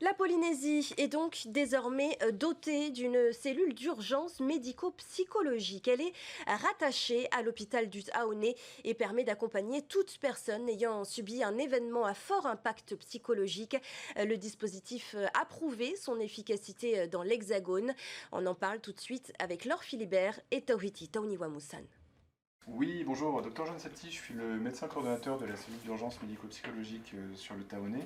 La Polynésie est donc désormais dotée d'une cellule d'urgence médico-psychologique. Elle est rattachée à l'hôpital du Taoné et permet d'accompagner toute personne ayant subi un événement à fort impact psychologique. Le dispositif a prouvé son efficacité dans l'Hexagone. On en parle tout de suite avec Laure Philibert et Tauhiti Tauniwamusan. Oui, bonjour, docteur Jean Septi, je suis le médecin coordonnateur de la cellule d'urgence médico-psychologique sur le Taoné.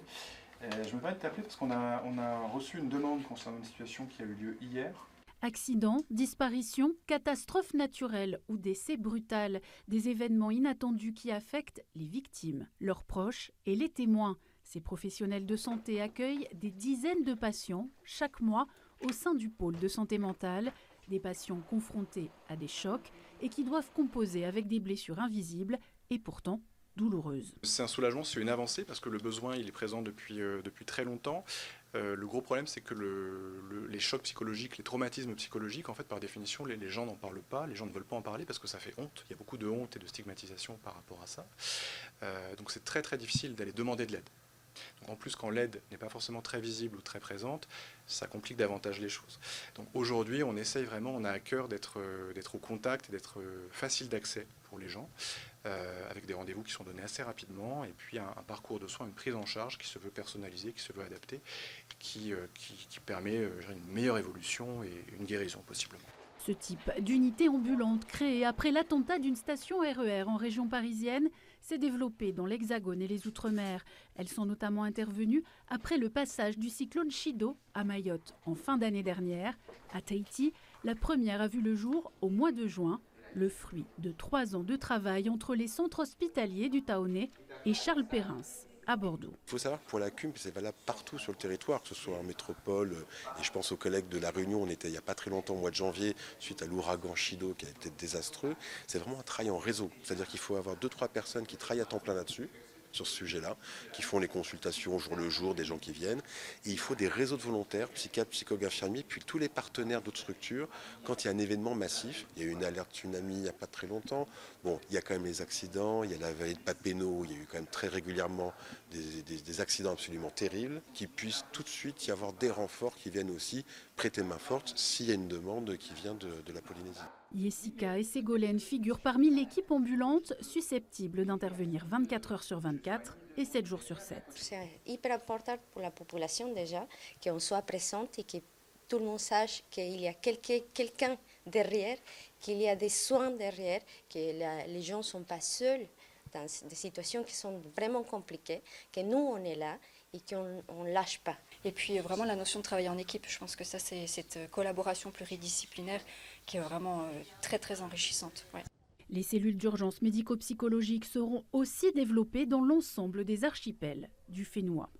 Je me permets de t'appeler parce qu'on a reçu une demande concernant une situation qui a eu lieu hier. Accidents, disparitions, catastrophes naturelles ou décès brutal, des événements inattendus qui affectent les victimes, leurs proches et les témoins. Ces professionnels de santé accueillent des dizaines de patients chaque mois au sein du pôle de santé mentale, des patients confrontés à des chocs et qui doivent composer avec des blessures invisibles et pourtant douloureuses. C'est un soulagement, c'est une avancée parce que le besoin il est présent depuis très longtemps. Le gros problème c'est que les chocs psychologiques, les traumatismes psychologiques, en fait par définition les gens n'en parlent pas, les gens ne veulent pas en parler parce que ça fait honte. Il y a beaucoup de honte et de stigmatisation par rapport à ça. Donc c'est très difficile d'aller demander de l'aide. Donc en plus, quand l'aide n'est pas forcément très visible ou très présente, ça complique davantage les choses. Donc aujourd'hui, on essaye vraiment, on a à cœur d'être au contact et d'être facile d'accès pour les gens, avec des rendez-vous qui sont donnés assez rapidement, et puis un parcours de soins, une prise en charge qui se veut personnalisée, qui se veut adaptée, qui permet une meilleure évolution et une guérison possiblement. Ce type d'unité ambulante créée après l'attentat d'une station RER en région parisienne s'est développée dans l'Hexagone et les Outre-mer. Elles sont notamment intervenues après le passage du cyclone Chido à Mayotte en fin d'année dernière. À Tahiti, la première a vu le jour au mois de juin, le fruit de 3 ans de travail entre les centres hospitaliers du Taoné et Charles Perrins à Bordeaux. Il faut savoir que pour la CUM, c'est valable partout sur le territoire, que ce soit en métropole, et je pense aux collègues de La Réunion, on était il n'y a pas très longtemps, au mois de janvier, suite à l'ouragan Chido qui a été désastreux. C'est vraiment un travail en réseau, c'est-à-dire qu'il faut avoir 2-3 personnes qui travaillent à temps plein là-dessus, sur ce sujet-là, qui font les consultations au jour le jour, des gens qui viennent. Et il faut des réseaux de volontaires, psychiatres, psychologues, infirmiers, puis tous les partenaires d'autres structures. Quand il y a un événement massif, il y a eu une alerte tsunami il n'y a pas très longtemps. Bon, il y a quand même les accidents, il y a la vallée de Papineau, il y a eu quand même très régulièrement des accidents absolument terribles, qu'il puisse tout de suite y avoir des renforts qui viennent aussi prêter main forte s'il y a une demande qui vient de la Polynésie. Jessica et Ségolène figurent parmi l'équipe ambulante susceptible d'intervenir 24 heures sur 24 et 7 jours sur 7. C'est hyper important pour la population déjà qu'on soit présente et que tout le monde sache qu'il y a quelqu'un derrière, qu'il y a des soins derrière, que les gens ne sont pas seuls dans des situations qui sont vraiment compliquées, que nous on est là et qu'on ne lâche pas. Et puis vraiment la notion de travailler en équipe, je pense que ça c'est cette collaboration pluridisciplinaire qui est vraiment très enrichissante. Ouais. Les cellules d'urgence médico-psychologique seront aussi développées dans l'ensemble des archipels du Fénois.